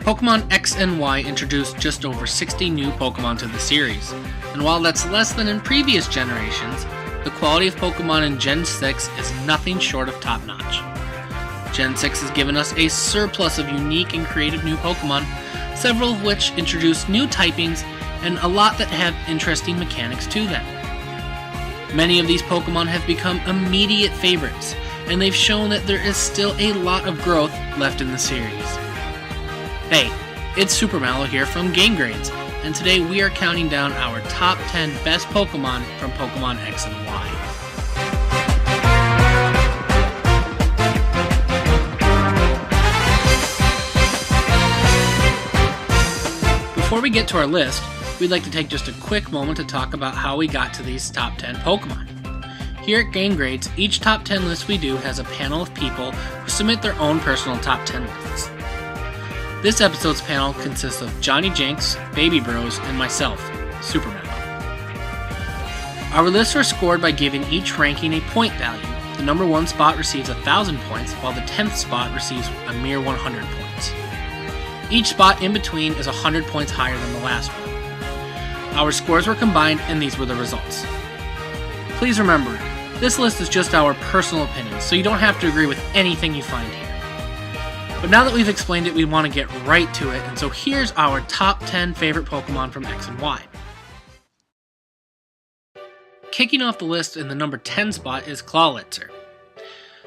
Pokemon X and Y introduced just over 60 new Pokemon to the series, and while that's less than in previous generations, the quality of Pokemon in Gen 6 is nothing short of top-notch. Gen 6 has given us a surplus of unique and creative new Pokemon, several of which introduce new typings and a lot that have interesting mechanics to them. Many of these Pokemon have become immediate favorites, and they've shown that there is still a lot of growth left in the series. Hey, it's Super Mallow here from Game Grades, and today we are counting down our top 10 best Pokemon from Pokemon X and Y. Before we get to our list, we'd like to take just a quick moment to talk about how we got to these top 10 Pokemon. Here at Game Grades, each top 10 list we do has a panel of people who submit their own personal top 10 lists. This episode's panel consists of JonnyJinx, BabyBros, and myself, Super Mallow. Our lists are scored by giving each ranking a point value. The number 1 spot receives 1,000 points, while the 10th spot receives a mere 100 points. Each spot in between is 100 points higher than the last one. Our scores were combined, and these were the results. Please remember, this list is just our personal opinions, so you don't have to agree with anything you find here. But now that we've explained it, we want to get right to it, and so here's our top 10 favorite Pokemon from X and Y. Kicking off the list in the number 10 spot is Clawitzer.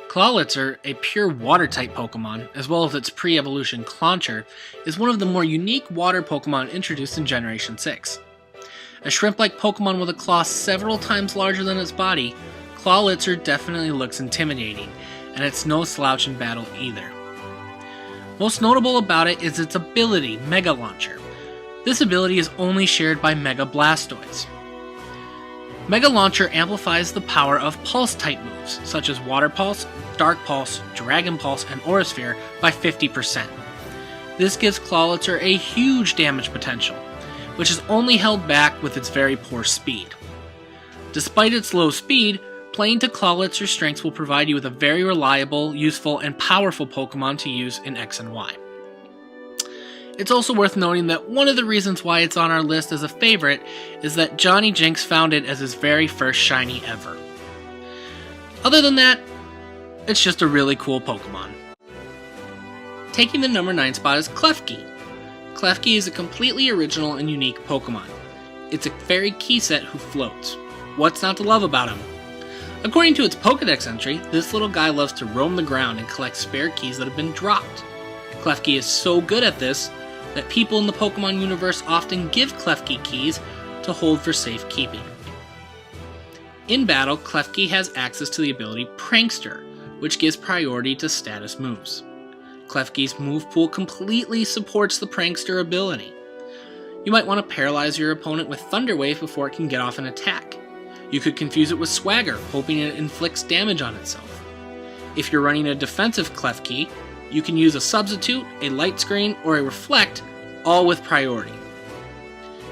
Clawitzer, a pure water-type Pokemon, as well as its pre-evolution Clauncher, is one of the more unique water Pokemon introduced in Generation 6. A shrimp-like Pokemon with a claw several times larger than its body, Clawitzer definitely looks intimidating, and it's no slouch in battle either. Most notable about it is its ability, Mega Launcher. This ability is only shared by Mega Blastoise. Mega Launcher amplifies the power of Pulse-type moves, such as Water Pulse, Dark Pulse, Dragon Pulse, and Aura Sphere by 50%. This gives Clawitzer a huge damage potential, which is only held back with its very poor speed. Despite its low speed, playing to Clawitzer's strengths will provide you with a very reliable, useful, and powerful Pokemon to use in X and Y. It's also worth noting that one of the reasons why it's on our list as a favorite is that JonnyJinx found it as his very first shiny ever. Other than that, it's just a really cool Pokemon. Taking the number 9 spot is Klefki. Klefki is a completely original and unique Pokemon. It's a fairy key set who floats. What's not to love about him? According to its Pokédex entry, this little guy loves to roam the ground and collect spare keys that have been dropped. Klefki is so good at this that people in the Pokemon universe often give Klefki keys to hold for safekeeping. In battle, Klefki has access to the ability Prankster, which gives priority to status moves. Klefki's move pool completely supports the Prankster ability. You might want to paralyze your opponent with Thunder Wave before it can get off an attack. You could confuse it with Swagger, hoping it inflicts damage on itself. If you're running a defensive Klefki, you can use a Substitute, a Light Screen, or a Reflect, all with priority.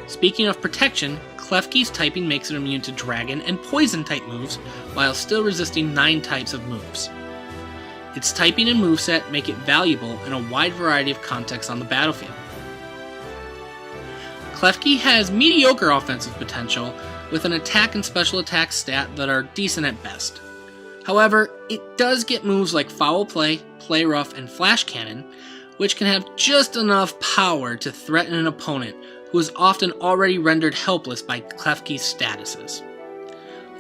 Speaking of protection, Klefki's typing makes it immune to Dragon and Poison type moves, while still resisting 9 types of moves. Its typing and moveset make it valuable in a wide variety of contexts on the battlefield. Klefki has mediocre offensive potential, with an attack and special attack stat that are decent at best. However, it does get moves like Foul Play, Play Rough, and Flash Cannon, which can have just enough power to threaten an opponent who is often already rendered helpless by Klefki's statuses.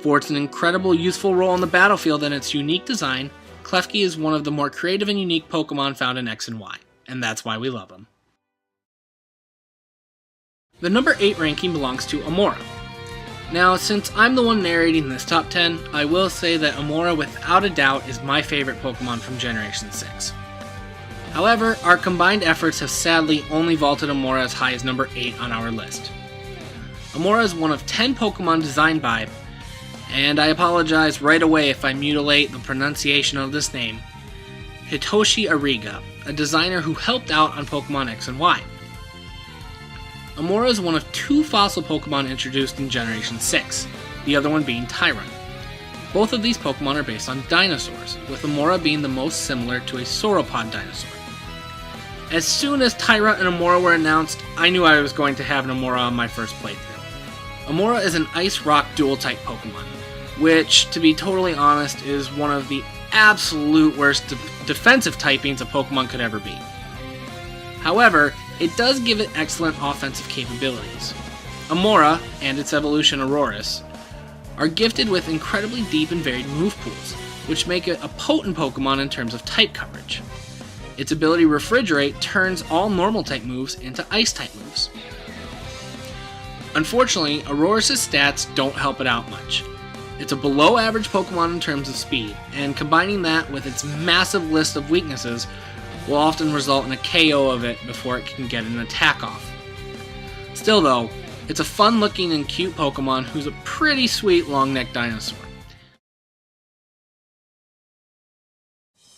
For its incredible useful role on the battlefield and its unique design, Klefki is one of the more creative and unique Pokemon found in X and Y, and that's why we love him. The number 8 ranking belongs to Amora. Now, since I'm the one narrating this top 10, I will say that Amora without a doubt is my favorite Pokemon from Generation 6. However, our combined efforts have sadly only vaulted Amora as high as number 8 on our list. Amora is one of 10 Pokemon designed by, and I apologize right away if I mutilate the pronunciation of this name, Hitoshi Ariga, a designer who helped out on Pokemon X and Y. Amora is one of 2 fossil Pokemon introduced in Generation 6, the other one being Tyron. Both of these Pokemon are based on dinosaurs, with Amora being the most similar to a sauropod dinosaur. As soon as Tyra and Amora were announced, I knew I was going to have an Amora on my first playthrough. Amora is an Ice-Rock dual-type Pokemon, which, to be totally honest, is one of the absolute worst defensive typings a Pokemon could ever be. However, it does give it excellent offensive capabilities. Amora, and its evolution Aurorus, are gifted with incredibly deep and varied move pools, which make it a potent Pokemon in terms of type coverage. Its ability Refrigerate turns all normal-type moves into Ice-type moves. Unfortunately, Aurorus' stats don't help it out much. It's a below-average Pokemon in terms of speed, and combining that with its massive list of weaknesses will often result in a KO of it before it can get an attack off. Still though, it's a fun-looking and cute Pokemon who's a pretty sweet long-necked dinosaur.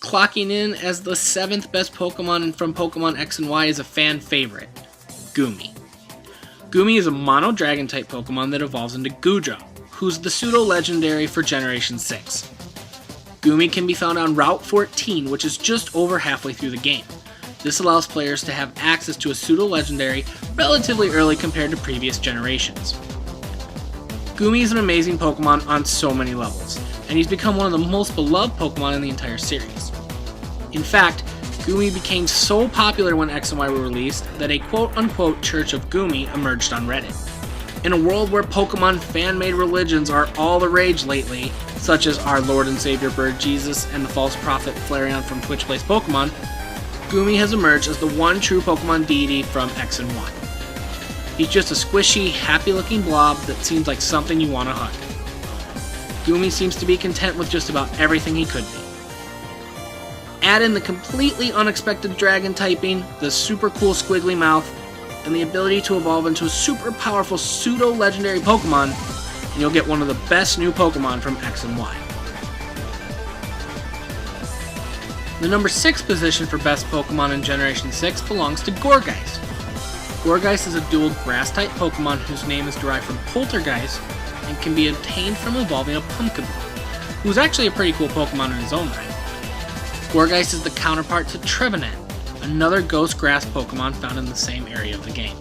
Clocking in as the 7th best Pokemon from Pokemon X and Y is a fan favorite, Goomy. Goomy is a mono dragon type Pokemon that evolves into Goodra, who's the pseudo-legendary for Generation 6. Goomy can be found on Route 14, which is just over halfway through the game. This allows players to have access to a pseudo-legendary relatively early compared to previous generations. Goomy is an amazing Pokemon on so many levels, and he's become one of the most beloved Pokemon in the entire series. In fact, Goomy became so popular when X and Y were released that a quote-unquote Church of Goomy emerged on Reddit. In a world where Pokemon fan-made religions are all the rage lately, such as our Lord and Savior Bird Jesus and the false prophet Flareon from Twitch Plays Pokemon, Goomy has emerged as the one true Pokemon deity from X and Y. He's just a squishy, happy-looking blob that seems like something you want to hug. Goomy seems to be content with just about everything he could be. Add in the completely unexpected dragon typing, the super cool squiggly mouth, and the ability to evolve into a super powerful pseudo-legendary Pokemon, and you'll get one of the best new Pokemon from X and Y. The number 6 position for best Pokemon in Generation 6 belongs to Gourgeist. Gourgeist is a dual grass-type Pokemon whose name is derived from Poltergeist and can be obtained from evolving a Pumpkaboo, who's actually a pretty cool Pokemon in his own right. Gourgeist is the counterpart to Trevenant, another ghost grass Pokemon found in the same area of the game.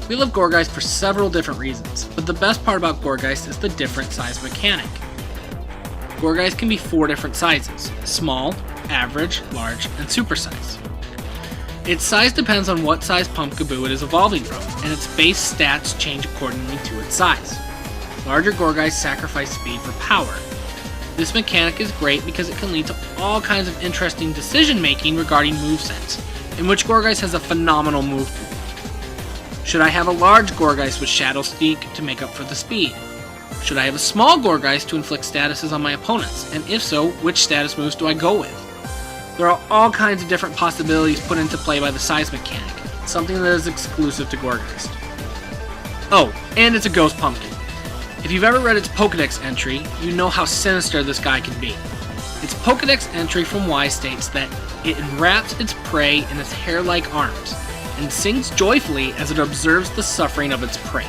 We love Gourgeist for several different reasons, but the best part about Gourgeist is the different size mechanic. Gourgeist can be 4 different sizes: small, average, large, and super size. Its size depends on what size Pumpkaboo it is evolving from, and its base stats change accordingly to its size. Larger Gourgeist sacrifice speed for power. This mechanic is great because it can lead to all kinds of interesting decision-making regarding movesets, in which Gourgeist has a phenomenal move pool. Should I have a large Gourgeist with Shadow Sneak to make up for the speed? Should I have a small Gourgeist to inflict statuses on my opponents, and if so, which status moves do I go with? There are all kinds of different possibilities put into play by the size mechanic, something that is exclusive to Gourgeist. Oh, and it's a ghost pumpkin. If you've ever read its Pokedex entry, you know how sinister this guy can be. Its Pokedex entry from Y states that it enwraps its prey in its hair-like arms, and sings joyfully as it observes the suffering of its prey.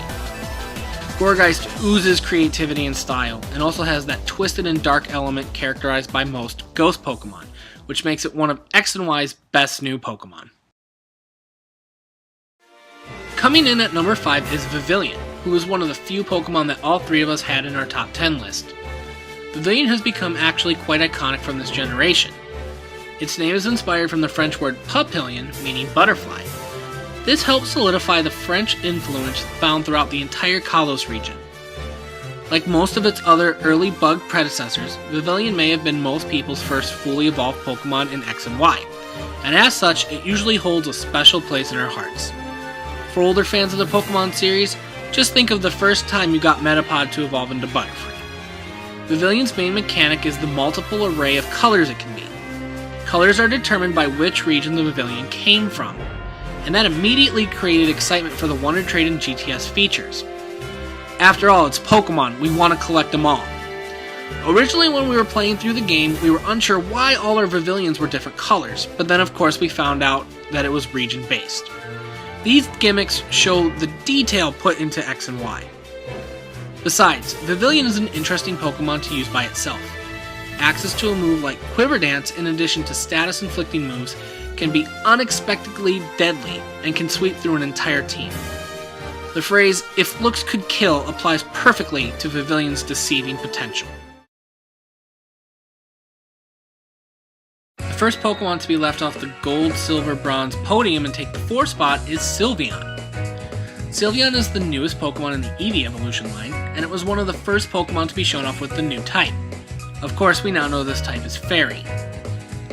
Gourgeist oozes creativity and style, and also has that twisted and dark element characterized by most ghost Pokemon, which makes it one of X and Y's best new Pokemon. Coming in at number 5 is Vivillon, who is one of the few Pokemon that all 3 of us had in our top 10 list. Vivillon has become actually quite iconic from this generation. Its name is inspired from the French word papillon, meaning butterfly. This helps solidify the French influence found throughout the entire Kalos region. Like most of its other early bug predecessors, Vivillon may have been most people's first fully evolved Pokemon in X and Y, and as such, it usually holds a special place in our hearts. For older fans of the Pokemon series, just think of the first time you got Metapod to evolve into Butterfree. Vivillon's main mechanic is the multiple array of colors it can be. Colors are determined by which region the Vivillon came from, and that immediately created excitement for the Wonder Trade and GTS features. After all, it's Pokemon, we want to collect them all. Originally when we were playing through the game, we were unsure why all our Vivillons were different colors, but then of course we found out that it was region-based. These gimmicks show the detail put into X and Y. Besides, Vivillon is an interesting Pokemon to use by itself. Access to a move like Quiver Dance, in addition to status-inflicting moves, can be unexpectedly deadly and can sweep through an entire team. The phrase, "if looks could kill," applies perfectly to Pavillion's deceiving potential. The first Pokemon to be left off the gold, silver, bronze podium and take the 4th spot is Sylveon. Sylveon is the newest Pokemon in the Eevee evolution line, and it was one of the first Pokemon to be shown off with the new type. Of course, we now know this type is Fairy.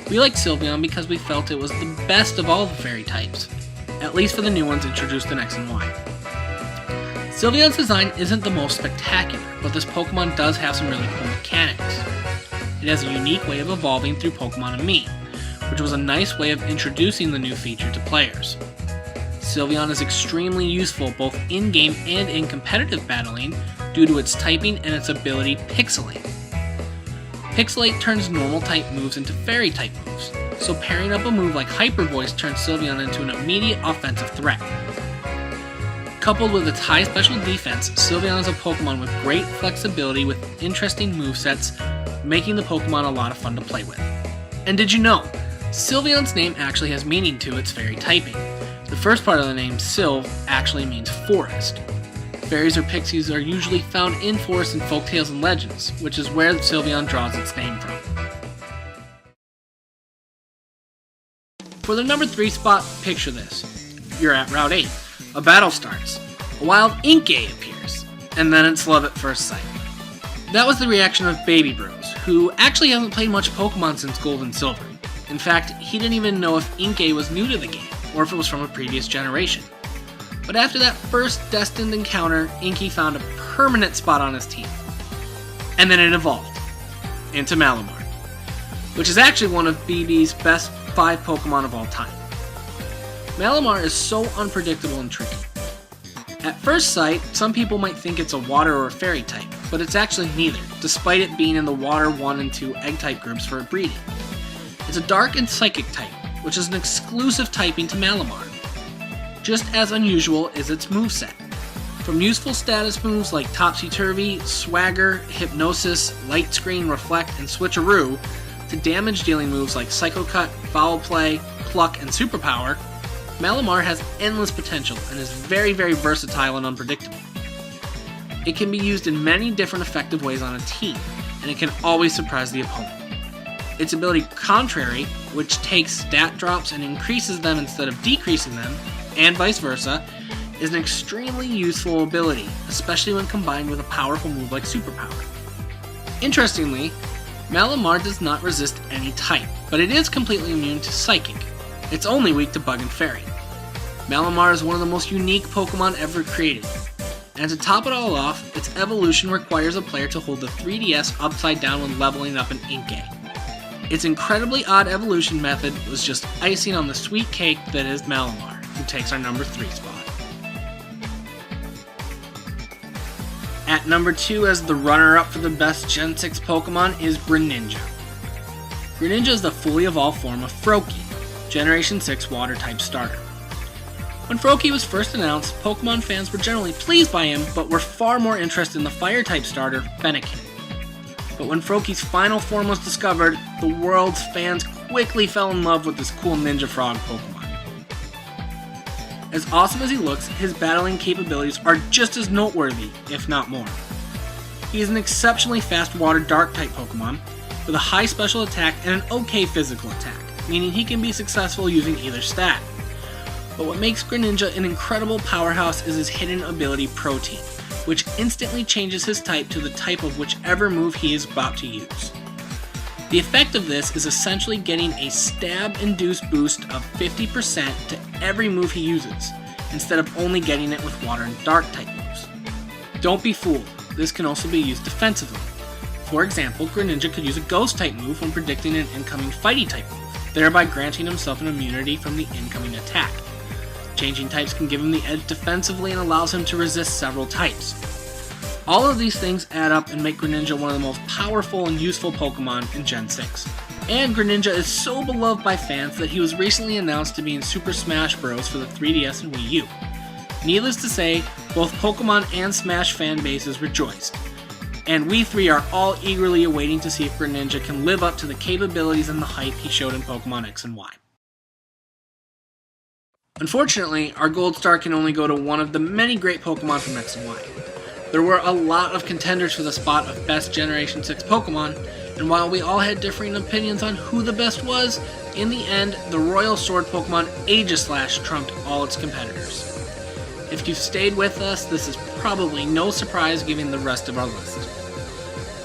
We liked Sylveon because we felt it was the best of all the Fairy types, at least for the new ones introduced in X and Y. Sylveon's design isn't the most spectacular, but this Pokemon does have some really cool mechanics. It has a unique way of evolving through Pokemon and Me, which was a nice way of introducing the new feature to players. Sylveon is extremely useful both in-game and in competitive battling due to its typing and its ability Pixelate. Pixelate turns normal type moves into fairy type moves, so pairing up a move like Hyper Voice turns Sylveon into an immediate offensive threat. Coupled with its high special defense, Sylveon is a Pokemon with great flexibility with interesting movesets, making the Pokemon a lot of fun to play with. And did you know, Sylveon's name actually has meaning to its fairy typing. The first part of the name, Sylve, actually means forest. Fairies or pixies are usually found in forests in folktales and legends, which is where Sylveon draws its name from. For the number 3 spot, picture this. You're at Route 8. A battle starts. A wild Inkay appears, and then it's love at first sight. That was the reaction of BabyBros, who actually hasn't played much Pokemon since Gold and Silver. In fact, he didn't even know if Inkay was new to the game, or if it was from a previous generation. But after that first destined encounter, Inkay found a permanent spot on his team. And then it evolved into Mallow, which is actually one of BB's best 5 Pokemon of all time. Mallow is so unpredictable and tricky. At first sight, some people might think it's a water or a fairy type, but it's actually neither, despite it being in the water 1 and 2 egg type groups for breeding. It's a dark and psychic type, which is an exclusive typing to Mallow. Just as unusual is its moveset. From useful status moves like Topsy-Turvy, Swagger, Hypnosis, Light Screen, Reflect, and Switcheroo, to damage-dealing moves like Psycho Cut, Foul Play, Pluck, and Superpower, Mallow has endless potential and is very, very versatile and unpredictable. It can be used in many different effective ways on a team, and it can always surprise the opponent. Its ability Contrary, which takes stat drops and increases them instead of decreasing them, and vice versa, is an extremely useful ability, especially when combined with a powerful move like Superpower. Interestingly, Mallow does not resist any type, but it is completely immune to Psychic. It's only weak to Bug and Fairy. Mallow is one of the most unique Pokemon ever created. And to top it all off, its evolution requires a player to hold the 3DS upside down when leveling up an Inkay. Its incredibly odd evolution method was just icing on the sweet cake that is Mallow, who takes our number 3 spot. At number 2 as the runner-up for the best Gen 6 Pokemon is Greninja. Greninja is the fully evolved form of Froakie, Generation 6 Water-type starter. When Froakie was first announced, Pokemon fans were generally pleased by him, but were far more interested in the Fire-type starter, Fennekin. But when Froakie's final form was discovered, the world's fans quickly fell in love with this cool Ninja Frog Pokemon. As awesome as he looks, his battling capabilities are just as noteworthy, if not more. He is an exceptionally fast Water Dark-type Pokemon, with a high special attack and an okay physical attack, meaning he can be successful using either stat. But what makes Greninja an incredible powerhouse is his hidden ability Protein, which instantly changes his type to the type of whichever move he is about to use. The effect of this is essentially getting a stab-induced boost of 50% to every move he uses, instead of only getting it with Water and Dark type moves. Don't be fooled, this can also be used defensively. For example, Greninja could use a Ghost type move when predicting an incoming Fighty type move, thereby granting himself an immunity from the incoming attack. Changing types can give him the edge defensively and allows him to resist several types. All of these things add up and make Greninja one of the most powerful and useful Pokemon in Gen 6. And Greninja is so beloved by fans that he was recently announced to be in Super Smash Bros. For the 3DS and Wii U. Needless to say, both Pokemon and Smash fan bases rejoiced. And we 3 are all eagerly awaiting to see if Greninja can live up to the capabilities and the hype he showed in Pokemon X and Y. Unfortunately, our gold star can only go to one of the many great Pokemon from X and Y. There were a lot of contenders for the spot of best Generation 6 Pokemon, and while we all had differing opinions on who the best was, in the end, the Royal Sword Pokemon Aegislash trumped all its competitors. If you've stayed with us, this is probably no surprise given the rest of our list.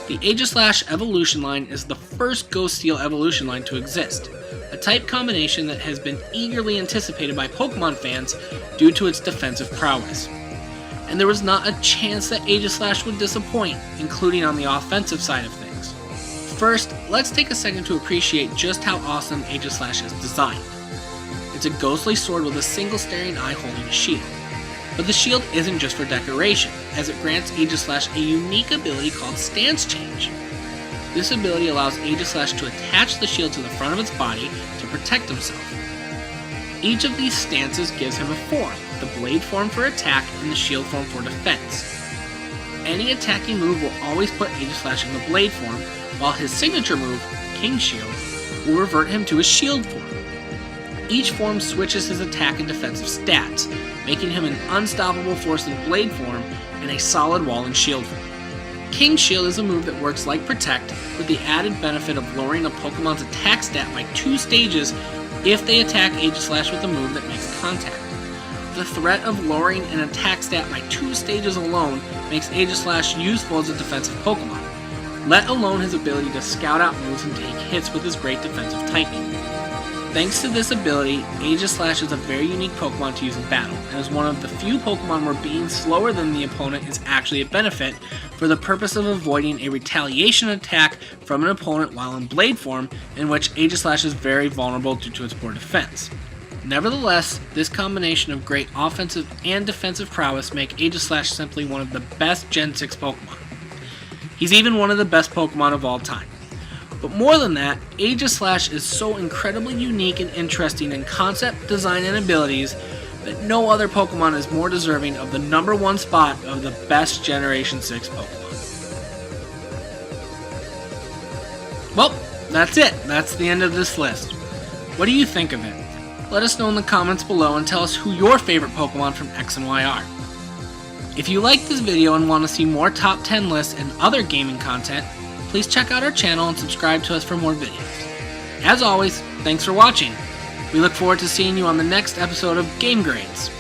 The Aegislash evolution line is the first Ghost Steel evolution line to exist, a type combination that has been eagerly anticipated by Pokemon fans due to its defensive prowess. And there was not a chance that Aegislash would disappoint, including on the offensive side of things. First, let's take a second to appreciate just how awesome Aegislash is designed. It's a ghostly sword with a single staring eye holding a shield. But the shield isn't just for decoration, as it grants Aegislash a unique ability called Stance Change. This ability allows Aegislash to attach the shield to the front of its body to protect himself. Each of these stances gives him a form, the blade form for attack and the shield form for defense. Any attacking move will always put Aegislash in the blade form, while his signature move, King Shield, will revert him to his shield form. Each form switches his attack and defensive stats, making him an unstoppable force in blade form and a solid wall in shield form. King Shield is a move that works like Protect, with the added benefit of lowering a Pokemon's attack stat by 2 stages if they attack Aegislash with a move that makes contact. The threat of lowering an attack stat by 2 stages alone makes Aegislash useful as a defensive Pokemon, let alone his ability to scout out moves and take hits with his great defensive typing. Thanks to this ability, Aegislash is a very unique Pokemon to use in battle, and is one of the few Pokemon where being slower than the opponent is actually a benefit for the purpose of avoiding a retaliation attack from an opponent while in blade form, in which Aegislash is very vulnerable due to its poor defense. Nevertheless, this combination of great offensive and defensive prowess make Aegislash simply one of the best Gen 6 Pokemon. He's even one of the best Pokemon of all time. But more than that, Aegislash is so incredibly unique and interesting in concept, design, and abilities that no other Pokemon is more deserving of the number 1 spot of the best Generation 6 Pokemon. Well, that's it. That's the end of this list. What do you think of it? Let us know in the comments below and tell us who your favorite Pokemon from X and Y are. If you liked this video and want to see more top 10 lists and other gaming content, please check out our channel and subscribe to us for more videos. As always, thanks for watching. We look forward to seeing you on the next episode of Game Grades.